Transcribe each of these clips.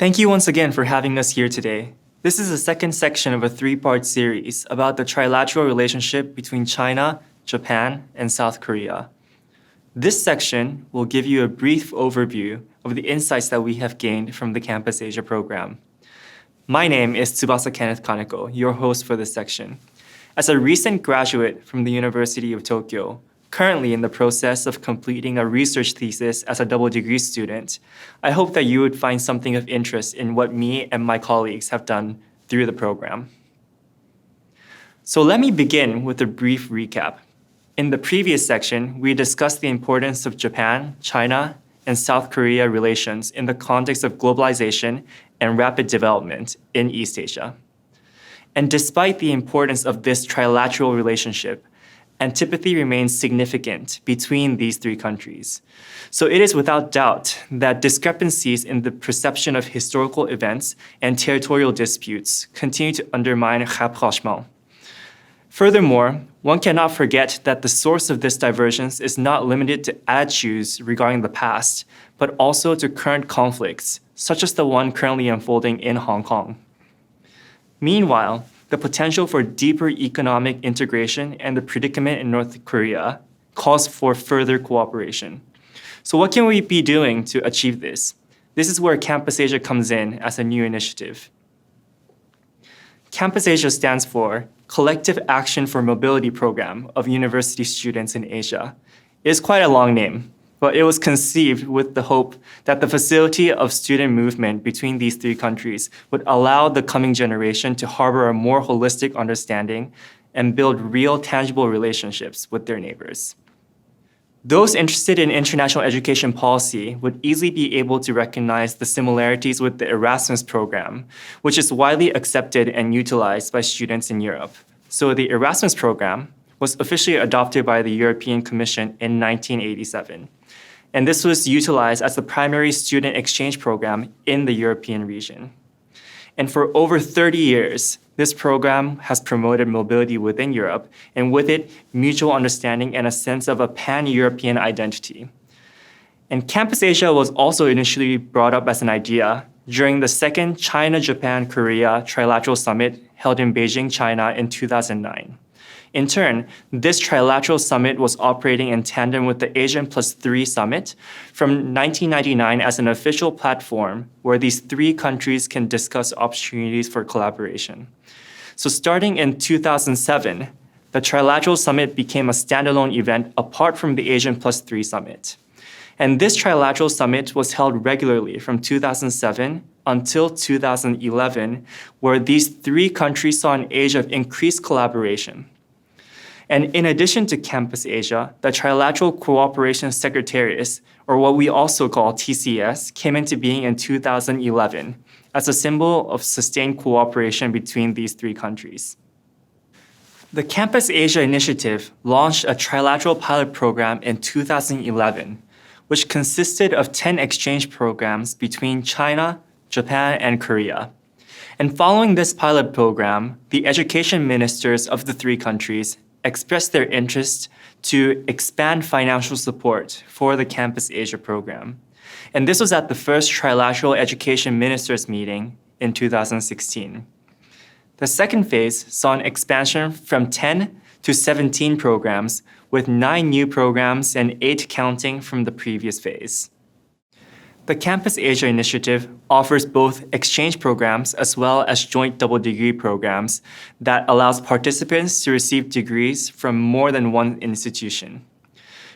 Thank you once again for having us here today. This is the second section of a three-part series about the trilateral relationship between China, Japan, and South Korea. This section will give you a brief overview of the insights that we have gained from the Campus Asia program. My name is Tsubasa Kenneth Kaneko, your host for this section. As a recent graduate from the University of Tokyo, currently in the process of completing a research thesis as a double degree student, I hope that you would find something of interest in what me and my colleagues have done through the program. So let me begin with a brief recap. In the previous section, we discussed the importance of Japan, China, and South Korea relations in the context of globalization and rapid development in East Asia. And despite the importance of this trilateral relationship, antipathy remains significant between these three countries. So it is without doubt that discrepancies in the perception of historical events and territorial disputes continue to undermine rapprochement. Furthermore, one cannot forget that the source of this divergence is not limited to attitudes regarding the past, but also to current conflicts, such as the one currently unfolding in Hong Kong. Meanwhile, the potential for deeper economic integration and the predicament in North Korea calls for further cooperation. So what can we be doing to achieve this? This is where Campus Asia comes in as a new initiative. Campus Asia stands for Collective Action for Mobility Program of University Students in Asia. It is quite a long name, but it was conceived with the hope that the facility of student movement between these three countries would allow the coming generation to harbor a more holistic understanding and build real, tangible relationships with their neighbors. Those interested in international education policy would easily be able to recognize the similarities with the Erasmus program, which is widely accepted and utilized by students in Europe. So the Erasmus program was officially adopted by the European Commission in 1987. And this was utilized as the primary student exchange program in the European region. And for over 30 years, this program has promoted mobility within Europe, and with it, mutual understanding and a sense of a pan-European identity. And Campus Asia was also initially brought up as an idea during the second China-Japan-Korea Trilateral Summit held in Beijing, China in 2009. In turn, this trilateral summit was operating in tandem with the Asian Plus 3 Summit from 1999 as an official platform where these three countries can discuss opportunities for collaboration. So starting in 2007, the Trilateral Summit became a standalone event apart from the Asian Plus 3 Summit. And this Trilateral Summit was held regularly from 2007 until 2011, where these three countries saw an age of increased collaboration. And in addition to Campus Asia, the Trilateral Cooperation Secretariat, or what we also call TCS, came into being in 2011 as a symbol of sustained cooperation between these three countries. The Campus Asia initiative launched a trilateral pilot program in 2011, which consisted of 10 exchange programs between China, Japan, and Korea. And following this pilot program, the education ministers of the three countries expressed their interest to expand financial support for the Campus Asia program. And this was at the first Trilateral Education Ministers meeting in 2016. The second phase saw an expansion from 10 to 17 programs, with 9 new programs and 8 counting from the previous phase. The Campus Asia initiative offers both exchange programs as well as joint double degree programs that allows participants to receive degrees from more than one institution.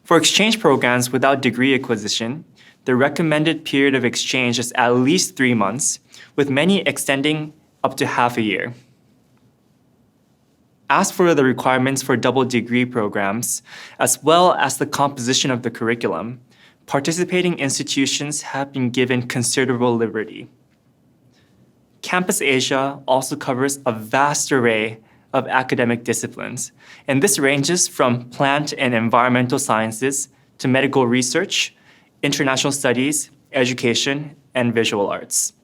For exchange programs without degree acquisition, the recommended period of exchange is at least 3 months, with many extending up to half a year. As for the requirements for double degree programs, as well as the composition of the curriculum, participating institutions have been given considerable liberty. Campus Asia also covers a vast array of academic disciplines, and this ranges from plant and environmental sciences to medical research, international studies, education, and visual arts.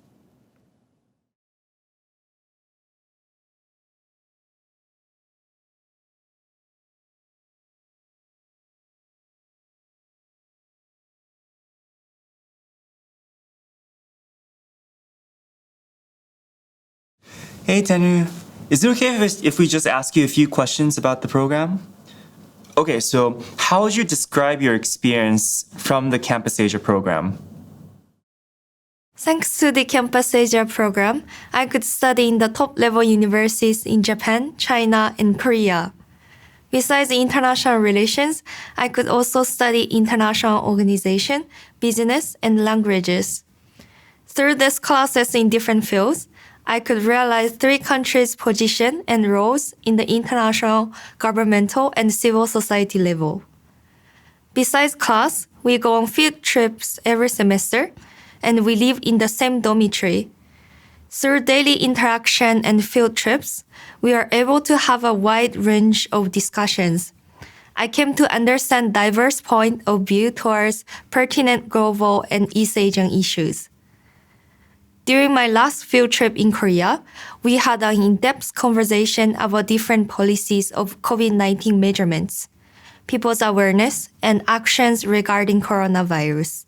Hey Tenu, is it okay if we just ask you a few questions about the program? Okay, so how would you describe your experience from the Campus Asia program? Thanks to the Campus Asia program, I could study in the top-level universities in Japan, China, and Korea. Besides international relations, I could also study international organization, business, and languages. Through these classes in different fields, I could realize 3 countries' position and roles in the international, governmental, and civil society level. Besides class, we go on field trips every semester, and we live in the same dormitory. Through daily interaction and field trips, we are able to have a wide range of discussions. I came to understand diverse point of view towards pertinent global and East Asian issues. During my last field trip in Korea, we had an in-depth conversation about different policies of COVID-19 measurements, people's awareness, and actions regarding coronavirus.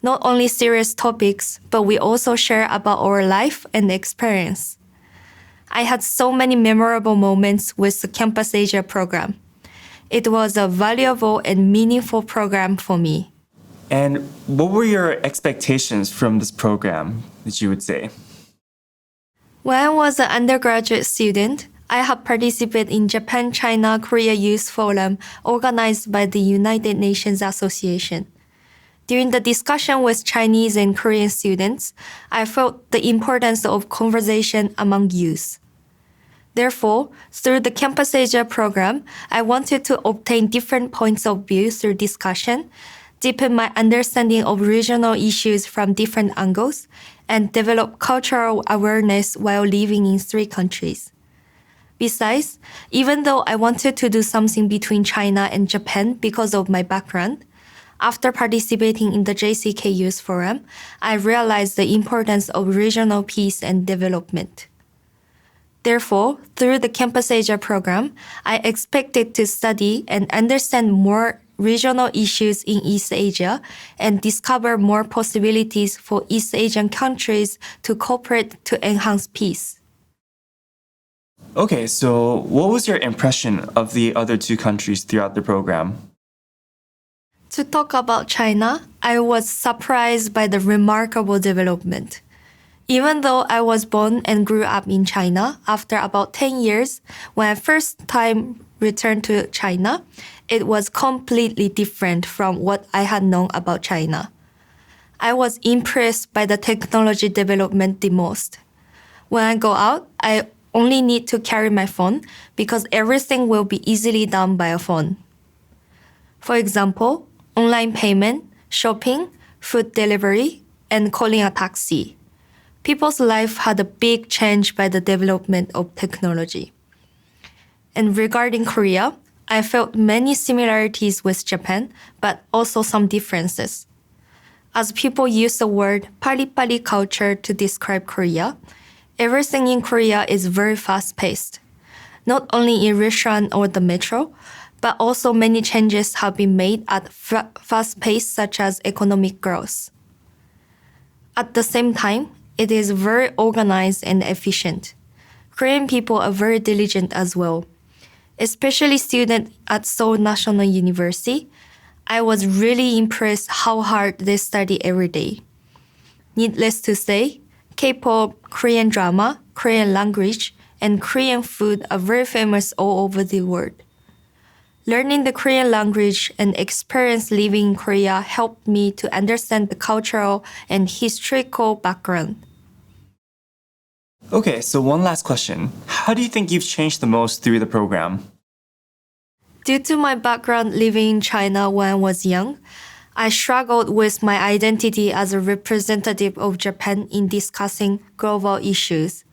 Not only serious topics, but we also share about our life and experience. I had so many memorable moments with the Campus Asia program. It was a valuable and meaningful program for me. And what were your expectations from this program, that you would say? When I was an undergraduate student, I had participated in Japan-China Korea Youth Forum organized by the United Nations Association. During the discussion with Chinese and Korean students, I felt the importance of conversation among youth. Therefore, through the Campus Asia program, I wanted to obtain different points of view through discussion, deepen my understanding of regional issues from different angles, and develop cultural awareness while living in 3 countries. Besides, even though I wanted to do something between China and Japan because of my background, after participating in the JCK Youth Forum, I realized the importance of regional peace and development. Therefore, through the Campus Asia program, I expected to study and understand more regional issues in East Asia and discover more possibilities for East Asian countries to cooperate to enhance peace. Okay, so what was your impression of the other 2 countries throughout the program? To talk about China, I was surprised by the remarkable development. Even though I was born and grew up in China, after about 10 years, when I first time returned to China, it was completely different from what I had known about China. I was impressed by the technology development the most. When I go out, I only need to carry my phone because everything will be easily done by a phone. For example, online payment, shopping, food delivery, and calling a taxi. People's life had a big change by the development of technology. And regarding Korea, I felt many similarities with Japan, but also some differences. As people use the word pari-pari culture to describe Korea, everything in Korea is very fast-paced. Not only in restaurant or the metro, but also many changes have been made at fast pace such as economic growth. At the same time, it is very organized and efficient. Korean people are very diligent as well. Especially students at Seoul National University, I was really impressed how hard they study every day. Needless to say, K-pop, Korean drama, Korean language, and Korean food are very famous all over the world. Learning the Korean language and experience living in Korea helped me to understand the cultural and historical background. Okay, so one last question. How do you think you've changed the most through the program? Due to my background living in China when I was young, I struggled with my identity as a representative of Japan in discussing global issues.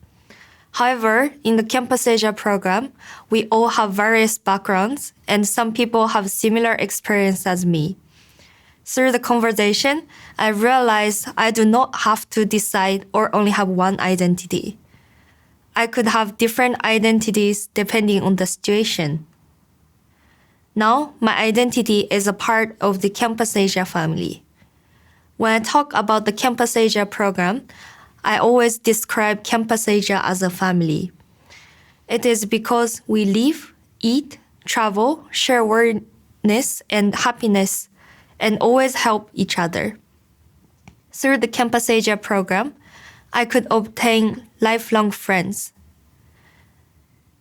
However, in the Campus Asia program, we all have various backgrounds, and some people have similar experience as me. Through the conversation, I realized I do not have to decide or only have one identity. I could have different identities depending on the situation. Now, my identity is a part of the Campus Asia family. When I talk about the Campus Asia program, I always describe Campus Asia as a family. It is because we live, eat, travel, share awareness and happiness, and always help each other. Through the Campus Asia program, I could obtain lifelong friends.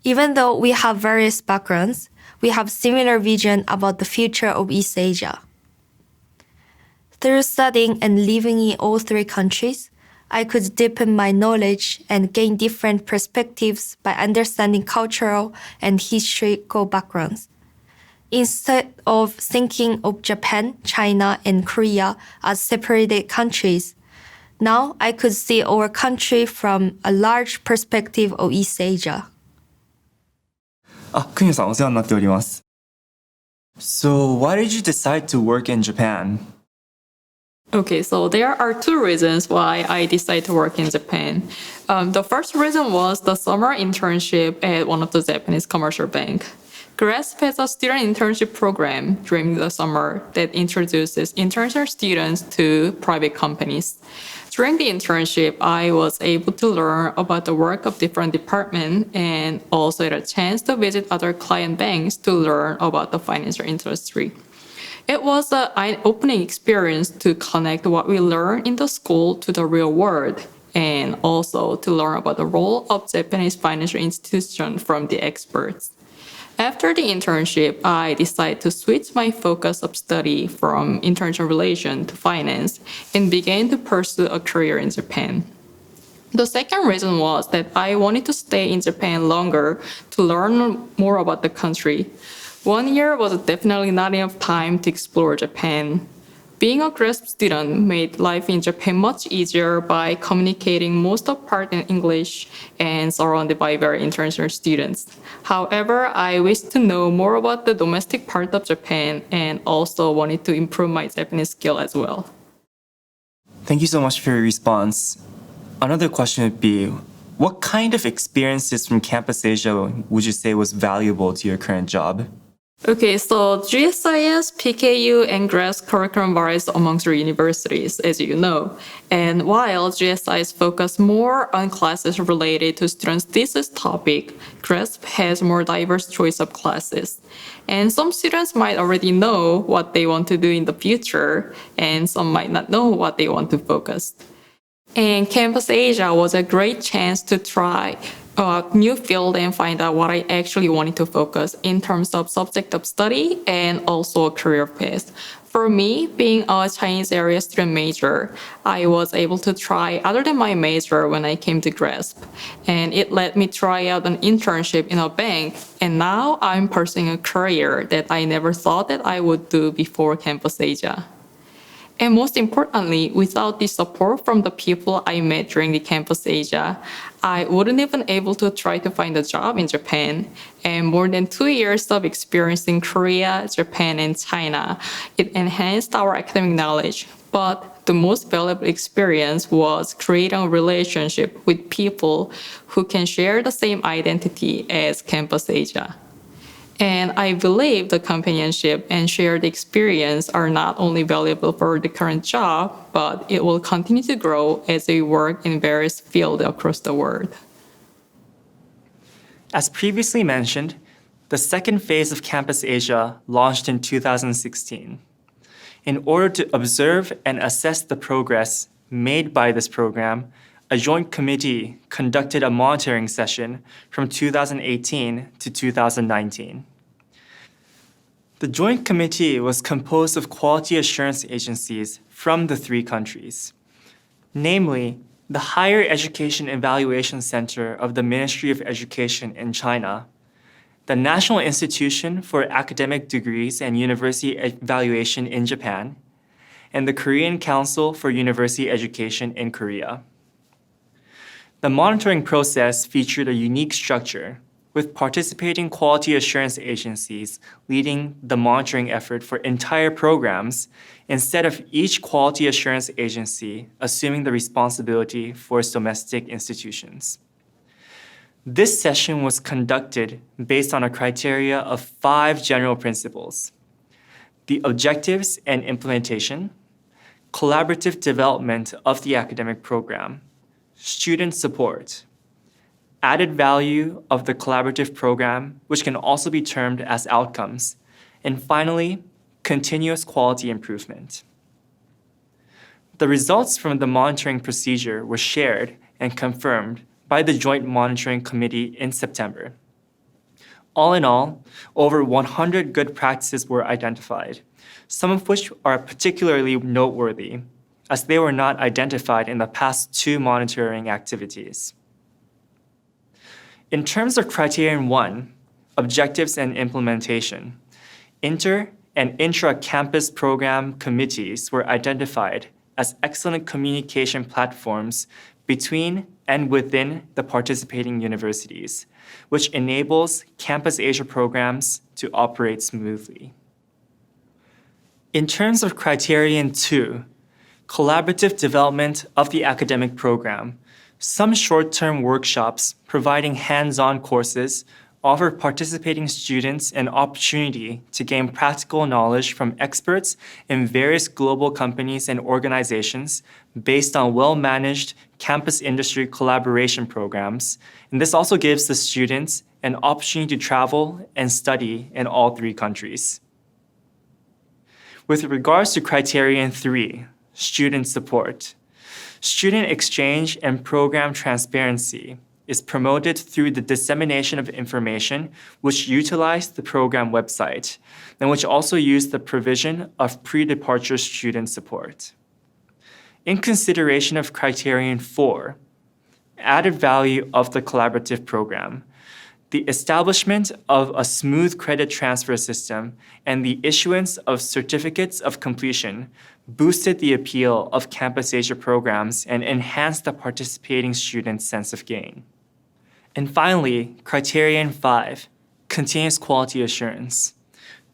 Even though we have various backgrounds, we have similar vision about the future of East Asia. Through studying and living in all three countries, I could deepen my knowledge and gain different perspectives by understanding cultural and historical backgrounds. Instead of thinking of Japan, China, and Korea as separated countries, now I could see our country from a large perspective of East Asia. 国さんお世話になっております。So, why did you decide to work in Japan? Okay, so there are two reasons why I decided to work in Japan. The first reason was the summer internship at one of the Japanese commercial bank. GRASP has a student internship program during the summer that introduces international students to private companies. During the internship, I was able to learn about the work of different departments and also had a chance to visit other client banks to learn about the financial industry. It was an eye-opening experience to connect what we learned in the school to the real world and also to learn about the role of Japanese financial institutions from the experts. After the internship, I decided to switch my focus of study from international relations to finance and began to pursue a career in Japan. The second reason was that I wanted to stay in Japan longer to learn more about the country. 1 year was definitely not enough time to explore Japan. Being a GRASP student made life in Japan much easier by communicating most of part in English and surrounded by very international students. However, I wished to know more about the domestic part of Japan and also wanted to improve my Japanese skill as well. Thank you so much for your response. Another question would be, what kind of experiences from Campus Asia would you say was valuable to your current job? Okay, so GSIS, PKU, and GRASP curriculum varies amongst your universities, as you know. And while GSIS focus more on classes related to students' thesis topic, GRASP has more diverse choice of classes. And some students might already know what they want to do in the future, and some might not know what they want to focus. And Campus Asia was a great chance to try a new field and find out what I actually wanted to focus in terms of subject of study and also a career path. For me, being a Chinese area student major, I was able to try other than my major when I came to GRASP. And it let me try out an internship in a bank. And now I'm pursuing a career that I never thought that I would do before Campus Asia. And most importantly, without the support from the people I met during the Campus Asia, I wouldn't even able to try to find a job in Japan. And more than 2 years of experience in Korea, Japan, and China, it enhanced our academic knowledge. But the most valuable experience was creating a relationship with people who can share the same identity as Campus Asia. And I believe the companionship and shared experience are not only valuable for the current job, but it will continue to grow as we work in various fields across the world. As previously mentioned, the second phase of Campus Asia launched in 2016. In order to observe and assess the progress made by this program, a joint committee conducted a monitoring session from 2018 to 2019. The joint committee was composed of quality assurance agencies from the three countries, namely the Higher Education Evaluation Center of the Ministry of Education in China, the National Institution for Academic Degrees and University Evaluation in Japan, and the Korean Council for University Education in Korea. The monitoring process featured a unique structure, with participating quality assurance agencies leading the monitoring effort for entire programs instead of each quality assurance agency assuming the responsibility for its domestic institutions. This session was conducted based on a criteria of 5 general principles: the objectives and implementation, collaborative development of the academic program, student support. Added value of the collaborative program, which can also be termed as outcomes. And finally, continuous quality improvement. The results from the monitoring procedure were shared and confirmed by the Joint Monitoring Committee in September. All in all, over 100 good practices were identified, some of which are particularly noteworthy, as they were not identified in the past 2 monitoring activities. In terms of Criterion 1, objectives and implementation, inter- and intra-campus program committees were identified as excellent communication platforms between and within the participating universities, which enables Campus Asia programs to operate smoothly. In terms of Criterion 2, collaborative development of the academic program, some short-term workshops providing hands-on courses offer participating students an opportunity to gain practical knowledge from experts in various global companies and organizations based on well-managed campus industry collaboration programs. And this also gives the students an opportunity to travel and study in all 3 countries. With regards to Criterion 3, student support, student exchange and program transparency is promoted through the dissemination of information which utilize the program website and which also use the provision of pre-departure student support. In consideration of Criterion 4, added value of the collaborative program, the establishment of a smooth credit transfer system and the issuance of certificates of completion boosted the appeal of Campus Asia programs and enhanced the participating students' sense of gain. And finally, Criterion 5, continuous quality assurance.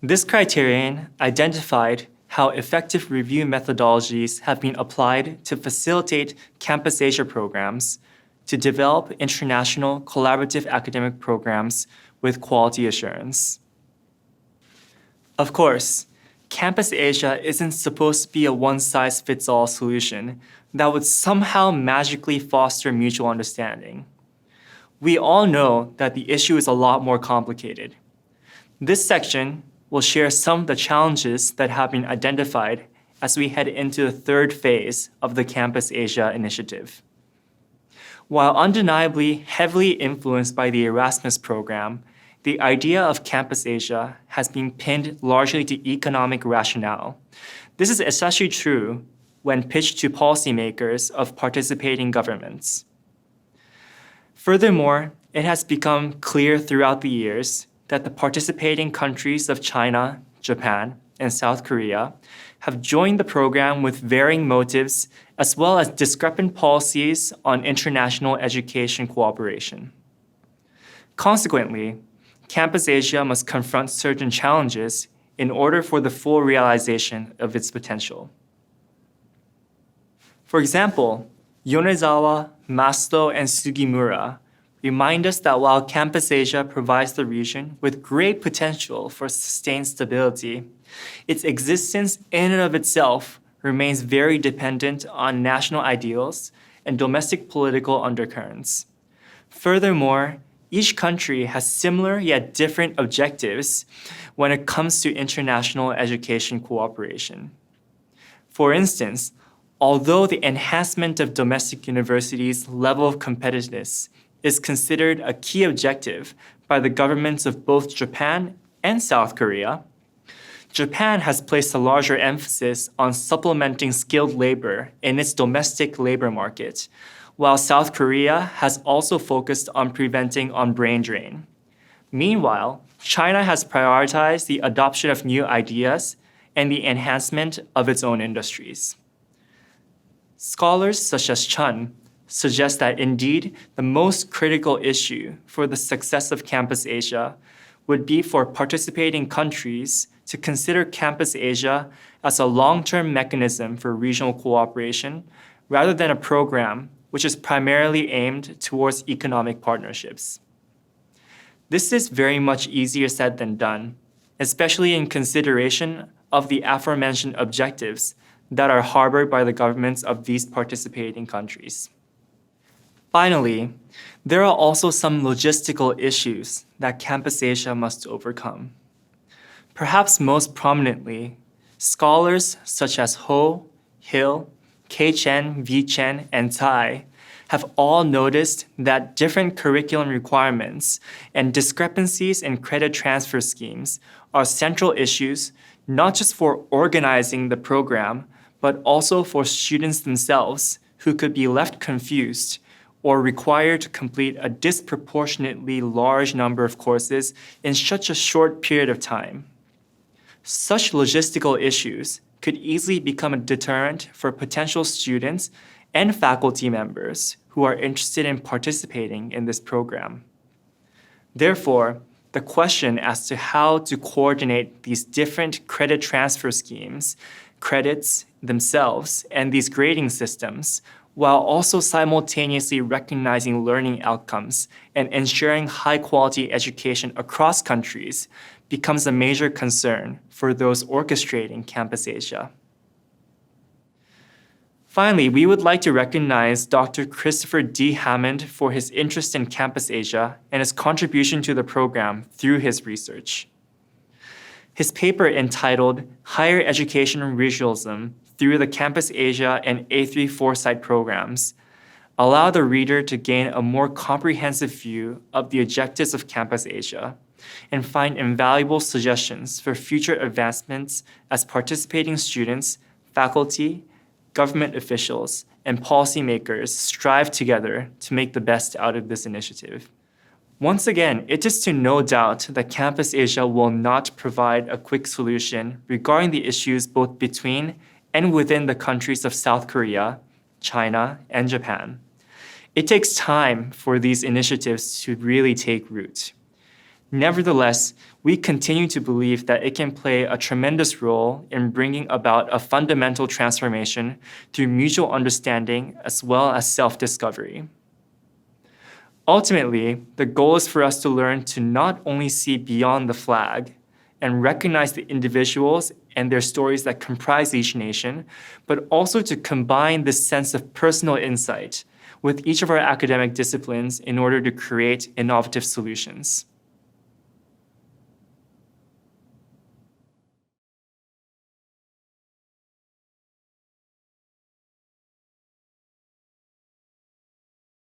This criterion identified how effective review methodologies have been applied to facilitate Campus Asia programs to develop international collaborative academic programs with quality assurance. Of course, Campus Asia isn't supposed to be a one-size-fits-all solution that would somehow magically foster mutual understanding. We all know that the issue is a lot more complicated. This section will share some of the challenges that have been identified as we head into the 3rd phase of the Campus Asia initiative. While undeniably heavily influenced by the Erasmus program, the idea of Campus Asia has been pinned largely to economic rationale. This is especially true when pitched to policymakers of participating governments. Furthermore, it has become clear throughout the years that the participating countries of China, Japan, and South Korea have joined the program with varying motives as well as discrepant policies on international education cooperation. Consequently, Campus Asia must confront certain challenges in order for the full realization of its potential. For example, Yonezawa, Maslow, and Sugimura remind us that while Campus Asia provides the region with great potential for sustained stability, its existence in and of itself remains very dependent on national ideals and domestic political undercurrents. Furthermore, each country has similar yet different objectives when it comes to international education cooperation. For instance, although the enhancement of domestic universities' level of competitiveness is considered a key objective by the governments of both Japan and South Korea, Japan has placed a larger emphasis on supplementing skilled labor in its domestic labor market, while South Korea has also focused on preventing brain drain. Meanwhile, China has prioritized the adoption of new ideas and the enhancement of its own industries. Scholars such as Chun suggest that indeed the most critical issue for the success of Campus Asia would be for participating countries to consider Campus Asia as a long-term mechanism for regional cooperation rather than a program which is primarily aimed towards economic partnerships. This is very much easier said than done, especially in consideration of the aforementioned objectives that are harbored by the governments of these participating countries. Finally, there are also some logistical issues that Campus Asia must overcome. Perhaps most prominently, scholars such as Ho, Hill, K. Chen, V. Chen, and Tai have all noticed that different curriculum requirements and discrepancies in credit transfer schemes are central issues not just for organizing the program, but also for students themselves who could be left confused or required to complete a disproportionately large number of courses in such a short period of time. Such logistical issues could easily become a deterrent for potential students and faculty members who are interested in participating in this program. Therefore, the question as to how to coordinate these different credit transfer schemes, credits themselves, and these grading systems, while also simultaneously recognizing learning outcomes and ensuring high-quality education across countries becomes a major concern for those orchestrating Campus Asia. Finally, we would like to recognize Dr. Christopher D. Hammond for his interest in Campus Asia and his contribution to the program through his research. His paper entitled Higher Education Regionalism Through the Campus Asia and A3 Foresight Programs allow the reader to gain a more comprehensive view of the objectives of Campus Asia and find invaluable suggestions for future advancements as participating students, faculty, government officials, and policymakers strive together to make the best out of this initiative. Once again, it is to no doubt that Campus Asia will not provide a quick solution regarding the issues both between and within the countries of South Korea, China, and Japan. It takes time for these initiatives to really take root. Nevertheless, we continue to believe that it can play a tremendous role in bringing about a fundamental transformation through mutual understanding as well as self-discovery. Ultimately, the goal is for us to learn to not only see beyond the flag and recognize the individuals and their stories that comprise each nation, but also to combine this sense of personal insight with each of our academic disciplines in order to create innovative solutions.